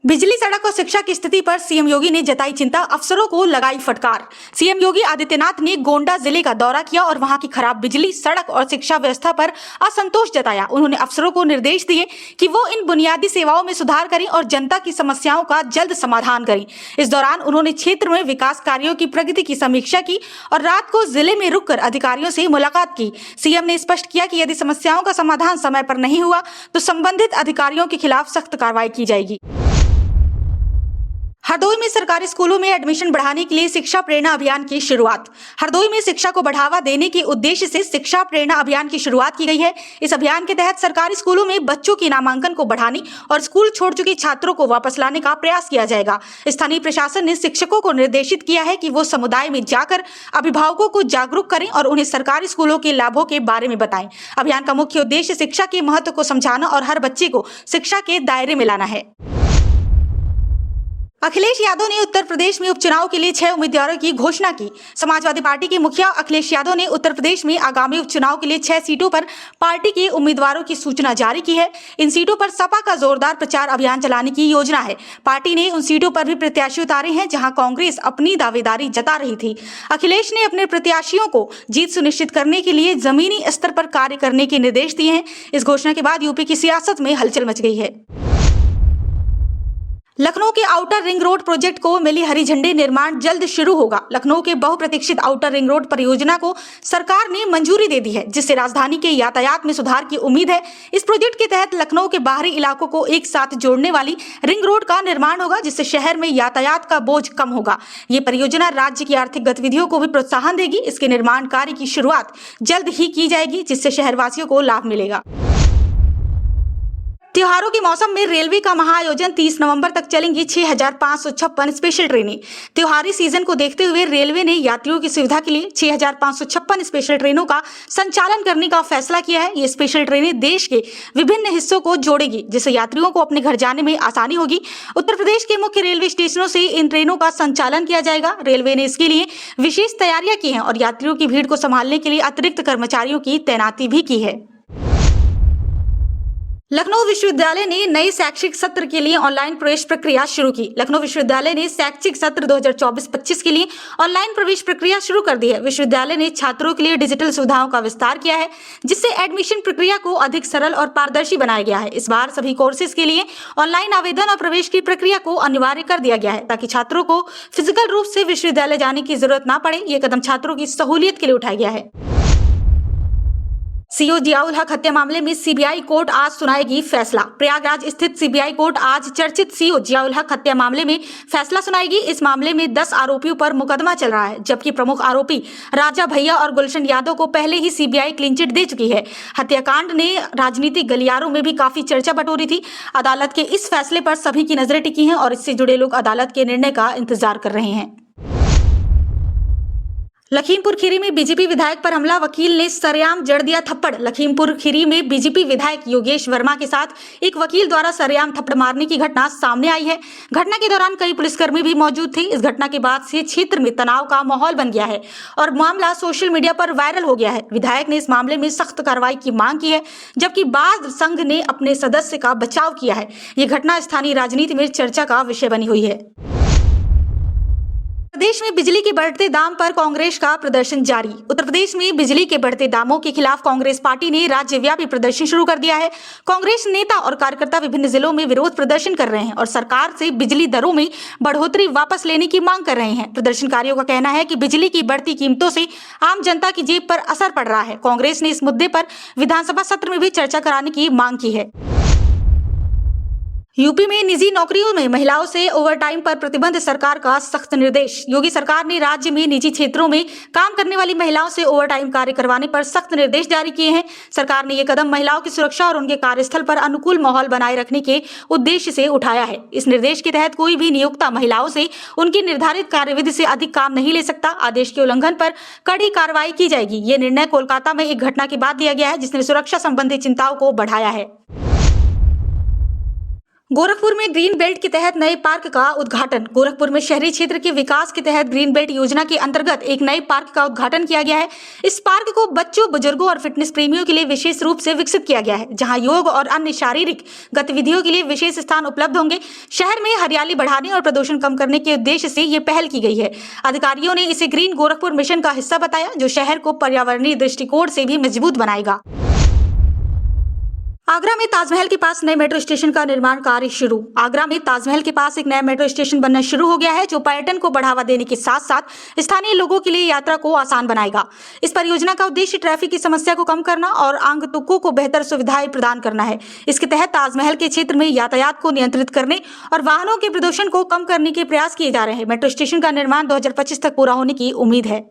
बिजली, सड़क और शिक्षा की स्थिति पर सीएम योगी ने जताई चिंता, अफसरों को लगाई फटकार। सीएम योगी आदित्यनाथ ने गोंडा जिले का दौरा किया और वहां की खराब बिजली, सड़क और शिक्षा व्यवस्था पर असंतोष जताया। उन्होंने अफसरों को निर्देश दिए कि वो इन बुनियादी सेवाओं में सुधार करें और जनता की समस्याओं का जल्द समाधान करें। इस दौरान उन्होंने क्षेत्र में विकास कार्यों की प्रगति की समीक्षा की और रात को जिले में रुककर अधिकारियों से मुलाकात की। सीएम ने स्पष्ट किया कि यदि समस्याओं का समाधान समय पर नहीं हुआ तो संबंधित अधिकारियों के खिलाफ सख्त कार्रवाई की जाएगी। हरदोई में सरकारी स्कूलों में एडमिशन बढ़ाने के लिए शिक्षा प्रेरणा अभियान की शुरुआत। हरदोई में शिक्षा को बढ़ावा देने के उद्देश्य से शिक्षा प्रेरणा अभियान की शुरुआत की गई है। इस अभियान के तहत सरकारी स्कूलों में बच्चों के नामांकन को बढ़ाने और स्कूल छोड़ चुके छात्रों को वापस लाने का प्रयास किया जाएगा। स्थानीय प्रशासन ने शिक्षकों को निर्देशित किया है कि वो समुदाय में जाकर अभिभावकों को जागरूक करें और उन्हें सरकारी स्कूलों के लाभों के बारे में बताएं। अभियान का मुख्य उद्देश्य शिक्षा के महत्व को समझाना और हर बच्चे को शिक्षा के दायरे में लाना है। अखिलेश यादव ने उत्तर प्रदेश में उपचुनाव के लिए 6 उम्मीदवारों की घोषणा की। समाजवादी पार्टी के मुखिया अखिलेश यादव ने उत्तर प्रदेश में आगामी उपचुनाव के लिए 6 सीटों पर पार्टी के उम्मीदवारों की सूचना जारी की है। इन सीटों पर सपा का जोरदार प्रचार अभियान चलाने की योजना है। पार्टी ने उन सीटों पर भी प्रत्याशी उतारे हैं जहां कांग्रेस अपनी दावेदारी जता रही थी। अखिलेश ने अपने प्रत्याशियों को जीत सुनिश्चित करने के लिए जमीनी स्तर पर कार्य करने के निर्देश दिए हैं। इस घोषणा के बाद यूपी की सियासत में हलचल मच गई है। लखनऊ के आउटर रिंग रोड प्रोजेक्ट को मिली हरी झंडी, निर्माण जल्द शुरू होगा। लखनऊ के बहुप्रतीक्षित आउटर रिंग रोड परियोजना को सरकार ने मंजूरी दे दी है, जिससे राजधानी के यातायात में सुधार की उम्मीद है। इस प्रोजेक्ट के तहत लखनऊ के बाहरी इलाकों को एक साथ जोड़ने वाली रिंग रोड का निर्माण होगा, जिससे शहर में यातायात का बोझ कम होगा। ये परियोजना राज्य की आर्थिक गतिविधियों को भी प्रोत्साहन देगी। इसके निर्माण कार्य की शुरुआत जल्द ही की जाएगी, जिससे शहरवासियों को लाभ मिलेगा। त्योहारों के मौसम में रेलवे का महाआयोजन 30 नवंबर तक चलेंगी 6556 स्पेशल ट्रेनें। त्योहारी सीजन को देखते हुए रेलवे ने यात्रियों की सुविधा के लिए 6556 स्पेशल ट्रेनों का संचालन करने का फैसला किया है। ये स्पेशल ट्रेनें देश के विभिन्न हिस्सों को जोड़ेगी, जिससे यात्रियों को अपने घर जाने में आसानी होगी। उत्तर प्रदेश के मुख्य रेलवे स्टेशनों से इन ट्रेनों का संचालन किया जाएगा। रेलवे ने इसके लिए विशेष तैयारियां की हैं और यात्रियों की भीड़ को संभालने के लिए अतिरिक्त कर्मचारियों की तैनाती भी की है। लखनऊ विश्वविद्यालय ने नए शैक्षिक सत्र के लिए ऑनलाइन प्रवेश प्रक्रिया शुरू की। लखनऊ विश्वविद्यालय ने शैक्षिक सत्र 2024-25 के लिए ऑनलाइन प्रवेश प्रक्रिया शुरू कर दी है। विश्वविद्यालय ने छात्रों के लिए डिजिटल सुविधाओं का विस्तार किया है, जिससे एडमिशन प्रक्रिया को अधिक सरल और पारदर्शी बनाया गया है। इस बार सभी कोर्सेज के लिए ऑनलाइन आवेदन और प्रवेश की प्रक्रिया को अनिवार्य कर दिया गया है, ताकि छात्रों को फिजिकल रूप से विश्वविद्यालय जाने की जरूरत न पड़े। ये कदम छात्रों की सहूलियत के लिए उठाया गया है। सीओ जियाउल हक हत्या मामले में सीबीआई कोर्ट आज सुनाएगी फैसला। प्रयागराज स्थित सीबीआई कोर्ट आज चर्चित सीओ जियाउल हक हत्या मामले में फैसला सुनाएगी। इस मामले में 10 आरोपियों पर मुकदमा चल रहा है, जबकि प्रमुख आरोपी राजा भैया और गुलशन यादव को पहले ही सीबीआई क्लीन चिट दे चुकी है। हत्याकांड ने राजनीतिक गलियारों में भी काफी चर्चा बटोरी थी। अदालत के इस फैसले पर सभी की नजरें टिकी हैं और इससे जुड़े लोग अदालत के निर्णय का इंतजार कर रहे हैं। लखीमपुर खीरी में बीजेपी विधायक पर हमला, वकील ने सरेआम जड़ दिया थप्पड़। लखीमपुर खीरी में बीजेपी विधायक योगेश वर्मा के साथ एक वकील द्वारा सरेआम थप्पड़ मारने की घटना सामने आई है। घटना के दौरान कई पुलिसकर्मी भी मौजूद थे। इस घटना के बाद से क्षेत्र में तनाव का माहौल बन गया है और मामला सोशल मीडिया पर वायरल हो गया है। विधायक ने इस मामले में सख्त कार्रवाई की मांग की है, जबकि बाल संघ ने अपने सदस्य का बचाव किया है। ये घटना स्थानीय राजनीति में चर्चा का विषय बनी हुई है। प्रदेश में बिजली के बढ़ते दाम पर कांग्रेस का प्रदर्शन जारी। उत्तर प्रदेश में बिजली के बढ़ते दामों के खिलाफ कांग्रेस पार्टी ने राज्यव्यापी प्रदर्शन शुरू कर दिया है। कांग्रेस नेता और कार्यकर्ता विभिन्न जिलों में विरोध प्रदर्शन कर रहे हैं और सरकार से बिजली दरों में बढ़ोतरी वापस लेने की मांग कर रहे हैं। प्रदर्शनकारियों का कहना है कि बिजली की बढ़ती कीमतों से आम जनता की जेब पर असर पड़ रहा है। कांग्रेस ने इस मुद्दे पर विधानसभा सत्र में भी चर्चा कराने की मांग की है। यूपी में निजी नौकरियों में महिलाओं से ओवरटाइम पर प्रतिबंध, सरकार का सख्त निर्देश। योगी सरकार ने राज्य में निजी क्षेत्रों में काम करने वाली महिलाओं से ओवरटाइम कार्य करवाने पर सख्त निर्देश जारी किए हैं। सरकार ने यह कदम महिलाओं की सुरक्षा और उनके कार्यस्थल पर अनुकूल माहौल बनाए रखने के उद्देश्य से उठाया है। इस निर्देश के तहत कोई भी नियोक्ता महिलाओं से उनकी निर्धारित कार्यविधि से अधिक काम नहीं ले सकता। आदेश के उल्लंघन पर कड़ी कार्रवाई की जाएगी। ये निर्णय कोलकाता में एक घटना के बाद दिया गया है, जिसने सुरक्षा संबंधी चिंताओं को बढ़ाया है। गोरखपुर में ग्रीन बेल्ट के तहत नए पार्क का उद्घाटन। गोरखपुर में शहरी क्षेत्र के विकास के तहत ग्रीन बेल्ट योजना के अंतर्गत एक नए पार्क का उद्घाटन किया गया है। इस पार्क को बच्चों, बुजुर्गों और फिटनेस प्रेमियों के लिए विशेष रूप से विकसित किया गया है, जहां योग और अन्य शारीरिक गतिविधियों के लिए विशेष स्थान उपलब्ध होंगे। शहर में हरियाली बढ़ाने और प्रदूषण कम करने के उद्देश्य से ये पहल की गई है। अधिकारियों ने इसे ग्रीन गोरखपुर मिशन का हिस्सा बताया, जो शहर को पर्यावरणीय दृष्टिकोण से भी मजबूत बनाएगा। आगरा में ताजमहल के पास नए मेट्रो स्टेशन का निर्माण कार्य शुरू। आगरा में ताजमहल के पास एक नया मेट्रो स्टेशन बनना शुरू हो गया है, जो पर्यटन को बढ़ावा देने के साथ साथ स्थानीय लोगों के लिए यात्रा को आसान बनाएगा। इस परियोजना का उद्देश्य ट्रैफिक की समस्या को कम करना और आगंतुकों को बेहतर सुविधाएं प्रदान करना है। इसके तहत ताजमहल के क्षेत्र में यातायात को नियंत्रित करने और वाहनों के प्रदूषण को कम करने के प्रयास किए जा रहे हैं। मेट्रो स्टेशन का निर्माण 2025 तक पूरा होने की उम्मीद है।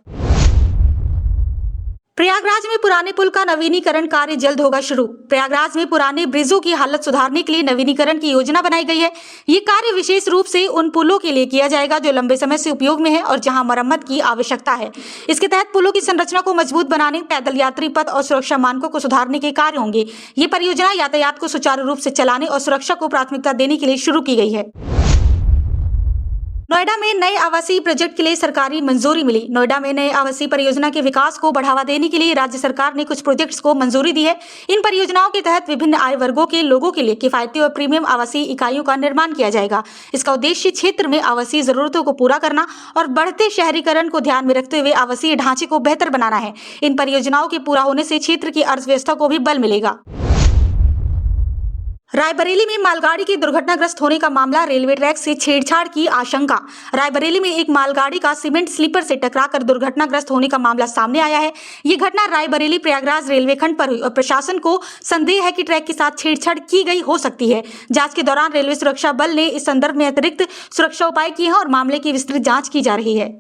प्रयागराज में पुराने पुल का नवीनीकरण कार्य जल्द होगा शुरू। प्रयागराज में पुराने ब्रिजों की हालत सुधारने के लिए नवीनीकरण की योजना बनाई गई है। ये कार्य विशेष रूप से उन पुलों के लिए किया जाएगा जो लंबे समय से उपयोग में है और जहां मरम्मत की आवश्यकता है। इसके तहत पुलों की संरचना को मजबूत बनाने, पैदल यात्री पथ और सुरक्षा मानकों को सुधारने के कार्य होंगे। ये परियोजना यातायात को सुचारू रूप से चलाने और सुरक्षा को प्राथमिकता देने के लिए शुरू की गई है। नोएडा में नए आवासीय प्रोजेक्ट के लिए सरकारी मंजूरी मिली। नोएडा में नए आवासीय परियोजना के विकास को बढ़ावा देने के लिए राज्य सरकार ने कुछ प्रोजेक्ट्स को मंजूरी दी है। इन परियोजनाओं के तहत विभिन्न आय वर्गों के लोगों के लिए किफायती और प्रीमियम आवासीय इकाइयों का निर्माण किया जाएगा। इसका उद्देश्य क्षेत्र में आवासीय जरूरतों को पूरा करना और बढ़ते शहरीकरण को ध्यान में रखते हुए आवासीय ढांचे को बेहतर बनाना है। इन परियोजनाओं के पूरा होने से क्षेत्र की अर्थव्यवस्था को भी बल मिलेगा। रायबरेली में मालगाड़ी के दुर्घटनाग्रस्त होने का मामला, रेलवे ट्रैक से छेड़छाड़ की आशंका। रायबरेली में एक मालगाड़ी का सीमेंट स्लीपर से टकराकर दुर्घटनाग्रस्त होने का मामला सामने आया है। ये घटना रायबरेली प्रयागराज रेलवे खंड पर हुई और प्रशासन को संदेह है कि ट्रैक के साथ छेड़छाड़ की गई हो सकती है। जांच के दौरान रेलवे सुरक्षा बल ने इस संदर्भ में अतिरिक्त सुरक्षा उपाय किए हैं और मामले की विस्तृत जाँच की जा रही है।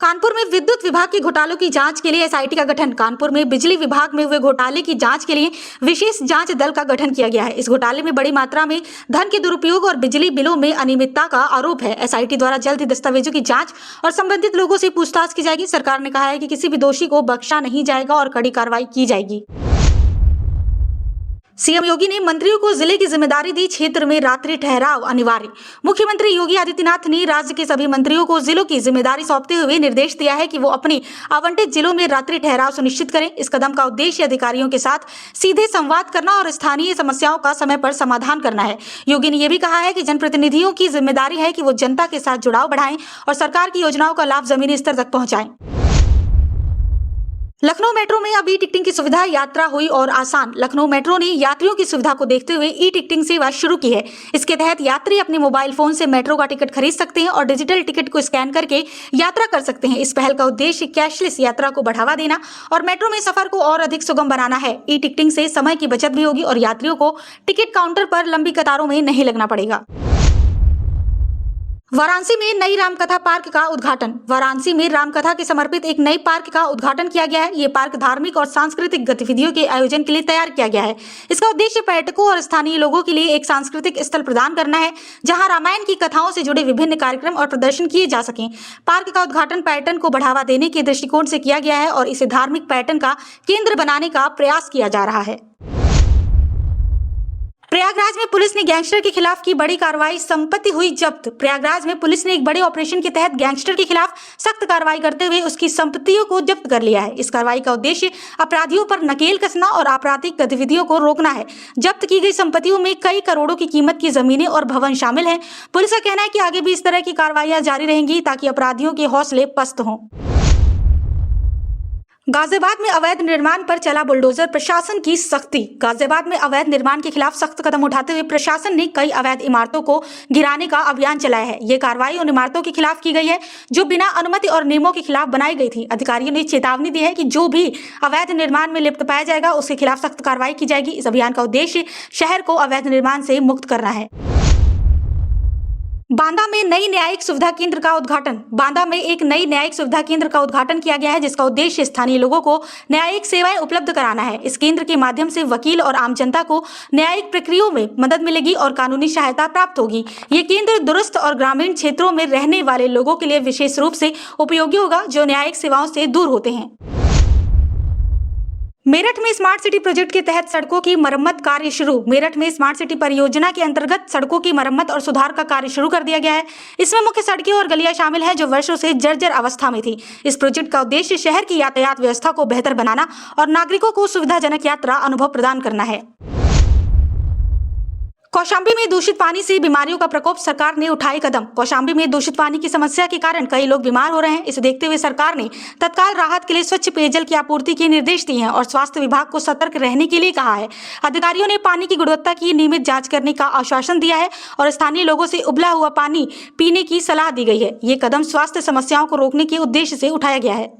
कानपुर में विद्युत विभाग के घोटालों की जांच के लिए एसआईटी का गठन। कानपुर में बिजली विभाग में हुए घोटाले की जांच के लिए विशेष जांच दल का गठन किया गया है। इस घोटाले में बड़ी मात्रा में धन के दुरुपयोग और बिजली बिलों में अनियमितता का आरोप है। एसआईटी द्वारा जल्द ही दस्तावेजों की जांच और संबंधित लोगों से पूछताछ की जाएगी। सरकार ने कहा है कि किसी भी दोषी को बख्शा नहीं जाएगा और कड़ी कार्रवाई की जाएगी। सीएम योगी ने मंत्रियों को जिले की जिम्मेदारी दी, क्षेत्र में रात्रि ठहराव अनिवार्य। मुख्यमंत्री योगी आदित्यनाथ ने राज्य के सभी मंत्रियों को जिलों की जिम्मेदारी सौंपते हुए निर्देश दिया है कि वो अपने आवंटित जिलों में रात्रि ठहराव सुनिश्चित करें। इस कदम का उद्देश्य अधिकारियों के साथ सीधे संवाद करना और स्थानीय समस्याओं का समय पर समाधान करना है। योगी ने यह भी कहा है कि जनप्रतिनिधियों की जिम्मेदारी है कि वो जनता के साथ जुड़ाव बढ़ाएं और सरकार की योजनाओं का लाभ जमीनी स्तर तक पहुंचाएं। लखनऊ मेट्रो में अब ई टिकटिंग की सुविधा यात्रा हुई और आसान। लखनऊ मेट्रो ने यात्रियों की सुविधा को देखते हुए ई टिकटिंग सेवा शुरू की है। इसके तहत यात्री अपने मोबाइल फोन से मेट्रो का टिकट खरीद सकते हैं और डिजिटल टिकट को स्कैन करके यात्रा कर सकते हैं। इस पहल का उद्देश्य कैशलेस यात्रा को बढ़ावा देना और मेट्रो में सफर को और अधिक सुगम बनाना है। ई टिकटिंग से समय की बचत भी होगी और यात्रियों को टिकट काउंटर पर लंबी कतारों में नहीं लगना पड़ेगा। वाराणसी में नई रामकथा पार्क का उद्घाटन। वाराणसी में रामकथा के समर्पित एक नई पार्क का उद्घाटन किया गया है। ये पार्क धार्मिक और सांस्कृतिक गतिविधियों के आयोजन के लिए तैयार किया गया है। इसका उद्देश्य पर्यटकों और स्थानीय लोगों के लिए एक सांस्कृतिक स्थल प्रदान करना है, जहां रामायण की कथाओं से जुड़े विभिन्न कार्यक्रम और प्रदर्शन किए जा सकें। पार्क का उद्घाटन पर्यटन को बढ़ावा देने के दृष्टिकोण से किया गया है और इसे धार्मिक पर्यटन का केंद्र बनाने का प्रयास किया जा रहा है। प्रयागराज में पुलिस ने गैंगस्टर के खिलाफ की बड़ी कार्रवाई, संपत्ति हुई जब्त। प्रयागराज में पुलिस ने एक बड़े ऑपरेशन के तहत गैंगस्टर के खिलाफ सख्त कार्रवाई करते हुए उसकी संपत्तियों को जब्त कर लिया है। इस कार्रवाई का उद्देश्य अपराधियों पर नकेल कसना और आपराधिक गतिविधियों को रोकना है। जब्त की गई संपत्तियों में कई करोड़ों की कीमत की जमीनें और भवन शामिल हैं। पुलिस का कहना है कि आगे भी इस तरह की कार्रवाइयां जारी रहेंगी ताकि अपराधियों के हौसले पस्त हों। गाजियाबाद में अवैध निर्माण पर चला बुलडोजर, प्रशासन की सख्ती। गाजियाबाद में अवैध निर्माण के खिलाफ सख्त कदम उठाते हुए प्रशासन ने कई अवैध इमारतों को गिराने का अभियान चलाया है। ये कार्रवाई उन इमारतों के खिलाफ की गई है जो बिना अनुमति और नियमों के खिलाफ बनाई गई थी। अधिकारियों ने चेतावनी दी है कि जो भी अवैध निर्माण में लिप्त पाया जाएगा उसके खिलाफ सख्त कार्रवाई की जाएगी। इस अभियान का उद्देश्य शहर को अवैध निर्माण से मुक्त करना है। बांदा में नई न्यायिक सुविधा केंद्र का उद्घाटन। बांदा में एक नई न्यायिक सुविधा केंद्र का उद्घाटन किया गया है, जिसका उद्देश्य स्थानीय लोगों को न्यायिक सेवाएं उपलब्ध कराना है। इस केंद्र के माध्यम से वकील और आम जनता को न्यायिक प्रक्रियाओं में मदद मिलेगी और कानूनी सहायता प्राप्त होगी। ये केंद्र दूरस्थ और ग्रामीण क्षेत्रों में रहने वाले लोगों के लिए विशेष रूप से उपयोगी होगा, जो न्यायिक सेवाओं से दूर होते हैं। मेरठ में स्मार्ट सिटी प्रोजेक्ट के तहत सड़कों की मरम्मत कार्य शुरू। मेरठ में स्मार्ट सिटी परियोजना के अंतर्गत सड़कों की मरम्मत और सुधार का कार्य शुरू कर दिया गया है। इसमें मुख्य सड़कें और गलियां शामिल हैं जो वर्षों से जर्जर अवस्था में थी। इस प्रोजेक्ट का उद्देश्य शहर की यातायात व्यवस्था को बेहतर बनाना और नागरिकों को सुविधाजनक यात्रा अनुभव प्रदान करना है। कौशाम्बी में दूषित पानी से बीमारियों का प्रकोप, सरकार ने उठाए कदम। कौशाम्बी में दूषित पानी की समस्या के कारण कई लोग बीमार हो रहे हैं। इसे देखते हुए सरकार ने तत्काल राहत के लिए स्वच्छ पेयजल की आपूर्ति के निर्देश दिए हैं और स्वास्थ्य विभाग को सतर्क रहने के लिए कहा है। अधिकारियों ने पानी की गुणवत्ता की नियमित जांच करने का आश्वासन दिया है और स्थानीय लोगों से उबला हुआ पानी पीने की सलाह दी गई है। ये कदम स्वास्थ्य समस्याओं को रोकने के उद्देश्य से उठाया गया है।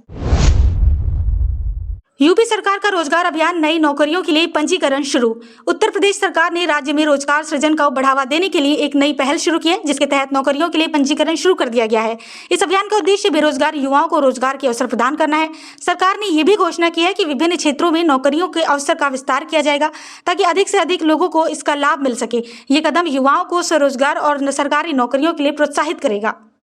यूपी सरकार का रोजगार अभियान, नई नौकरियों के लिए पंजीकरण शुरू। उत्तर प्रदेश सरकार ने राज्य में रोजगार सृजन को बढ़ावा देने के लिए एक नई पहल शुरू की है, जिसके तहत नौकरियों के लिए पंजीकरण शुरू कर दिया गया है। इस अभियान का उद्देश्य बेरोजगार युवाओं को रोजगार के अवसर प्रदान करना है। सरकार ने यह भी घोषणा की है कि विभिन्न क्षेत्रों में नौकरियों के अवसर का विस्तार किया जाएगा ताकि अधिक से अधिक लोगों को इसका लाभ मिल सके। ये कदम युवाओं को स्वरोजगार और सरकारी नौकरियों के लिए प्रोत्साहित करेगा।